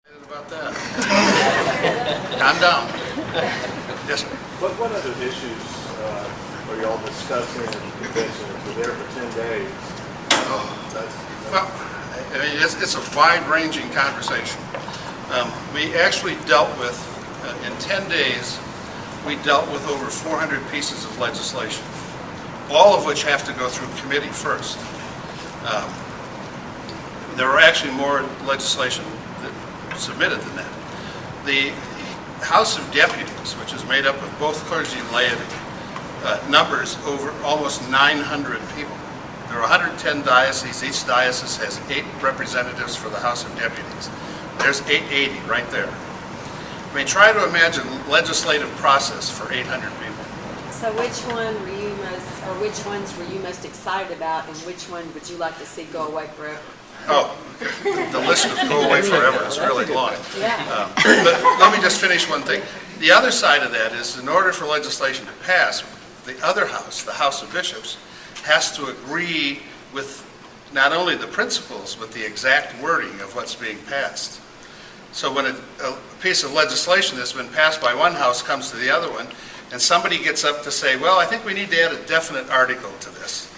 About that. Calm down. Yes, sir. What other issues are y'all discussing at the convention? If you're there for 10 days, Well, I mean, it's a wide-ranging conversation. We actually dealt with, in 10 days, we dealt with over 400 pieces of legislation, all of which have to go through committee first. There were actually more legislation submitted than that. The House of Deputies, which is made up of both clergy and laity, numbers over almost 900 people. There are 110 dioceses. Each diocese has 8 representatives for the House of Deputies. There's 880 right there. I mean, try to imagine legislative process for 800 people. So which ones were you most excited about, and which one would you like to see go away forever? Oh, the list of go away forever is really long. Yeah. But let me just finish one thing. The other side of that is, in order for legislation to pass, the other house, the House of Bishops, has to agree with not only the principles, but the exact wording of what's being passed. So when a piece of legislation that's been passed by one house comes to the other one, and somebody gets up to say, well, I think we need to add a definite article to this,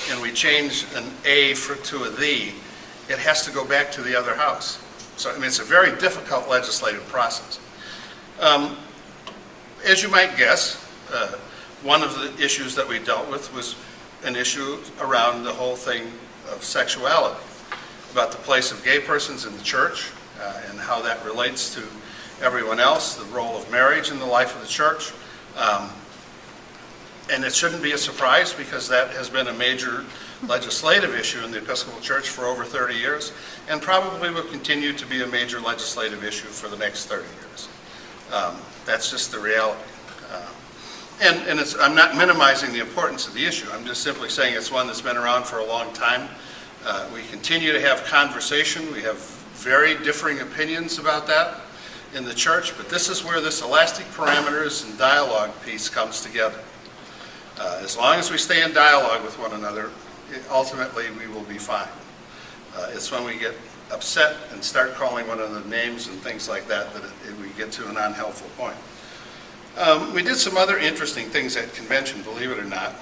and we change an A to a "the," it has to go back to the other house. So, I mean, it's a very difficult legislative process. As you might guess, one of the issues that we dealt with was an issue around the whole thing of sexuality, about the place of gay persons in the church, and how that relates to everyone else, the role of marriage in the life of the church. And it shouldn't be a surprise, because that has been a major legislative issue in the Episcopal Church for over 30 years, and probably will continue to be a major legislative issue for the next 30 years. That's just the reality. And I'm not minimizing the importance of the issue. I'm just simply saying it's one that's been around for a long time. We continue to have conversation. We have very differing opinions about that in the church, but this is where this elastic parameters and dialogue piece comes together. As long as we stay in dialogue with one another, ultimately we will be fine. It's when we get upset and start calling one another names and things like that that we get to an unhelpful point. We did some other interesting things at convention, believe it or not.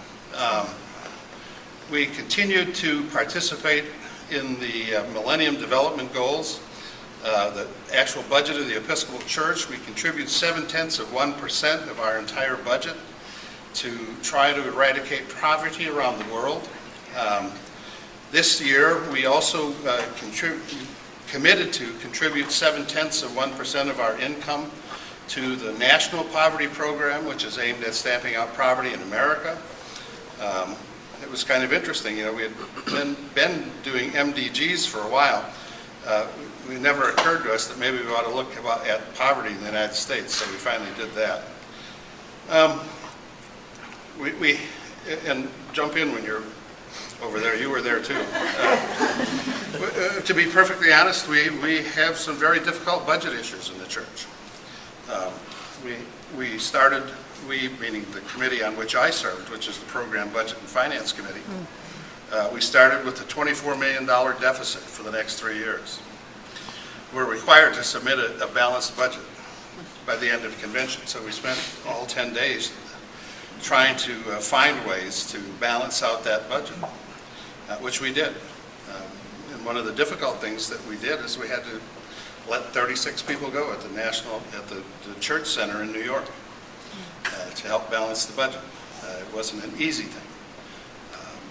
We continued to participate in the Millennium Development Goals. The actual budget of the Episcopal Church, we contribute 0.7% of our entire budget to try to eradicate poverty around the world. This year, we also committed to contribute 0.7% of our income to the National Poverty Program, which is aimed at stamping out poverty in America. It was kind of interesting. You know, we had been doing MDGs for a while. It never occurred to us that maybe we ought to look at poverty in the United States, so we finally did that. And jump in when you're over there. You were there too. To be perfectly honest, we have some very difficult budget issues in the church. We meaning the committee on which I served, which is the Program Budget and Finance Committee, we started with a $24 million deficit for the next 3 years. We're required to submit a balanced budget by the end of convention, so we spent all 10 days trying to find ways to balance out that budget, which we did. And one of the difficult things that we did is we had to let 36 people go at the church center in New York to help balance the budget. It wasn't an easy thing,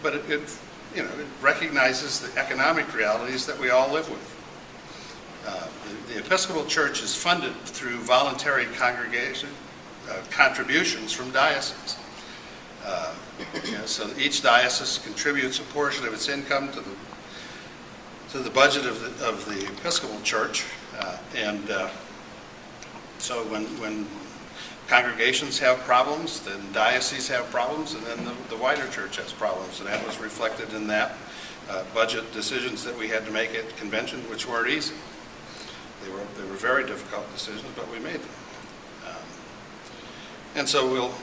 but it recognizes the economic realities that we all live with. The Episcopal Church is funded through voluntary congregation contributions from dioceses. So each diocese contributes a portion of its income to the budget of the Episcopal Church, and so when congregations have problems, then dioceses have problems, and then the wider church has problems, and that was reflected in that budget decisions that we had to make at convention, which weren't easy. They were very difficult decisions, but we made them. And so we'll,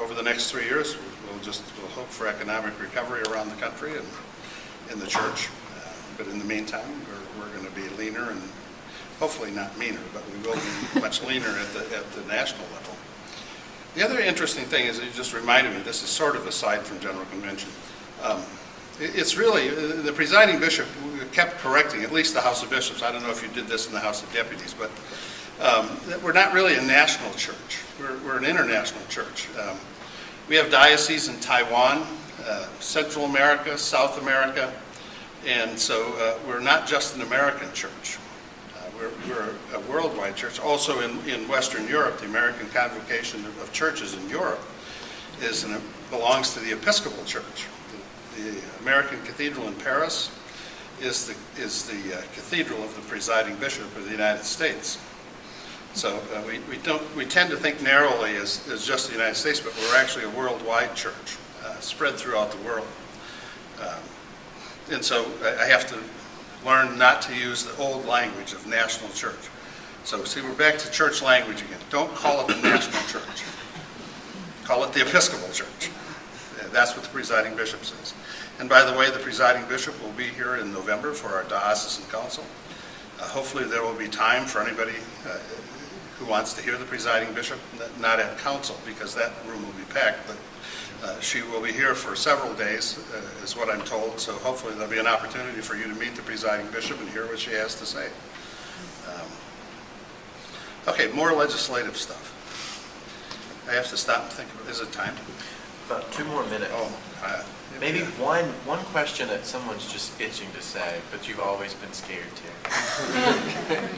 over the next 3 years, we'll hope for economic recovery around the country and in the church. But in the meantime, we're going to be leaner and hopefully not meaner, but we will be much leaner at the national level. The other interesting thing is, you just reminded me, this is sort of aside from General Convention. It's really, the presiding bishop kept correcting, at least the House of Bishops. I don't know if you did this in the House of Deputies, but we're not really a national church. We're an international church. We have dioceses in Taiwan, Central America, South America, and so we're not just an American church. We're a worldwide church. Also in Western Europe, the American Convocation of Churches in Europe belongs to the Episcopal Church. The American Cathedral in Paris is the cathedral of the presiding bishop of the United States. So we tend to think narrowly as just the United States, but we're actually a worldwide church, spread throughout the world. And so I have to learn not to use the old language of national church. So see, we're back to church language again. Don't call it the national church. Call it the Episcopal Church. That's what the presiding bishop says. And by the way, the presiding bishop will be here in November for our diocesan council. Hopefully there will be time for anybody who wants to hear the presiding bishop, not at council because that room will be packed, but she will be here for several days, is what I'm told. So hopefully there'll be an opportunity for you to meet the presiding bishop and hear what she has to say. Okay, more legislative stuff. I have to stop and think about it. Is it time? About 2 more minutes. Maybe one question that someone's just itching to say, but you've always been scared to.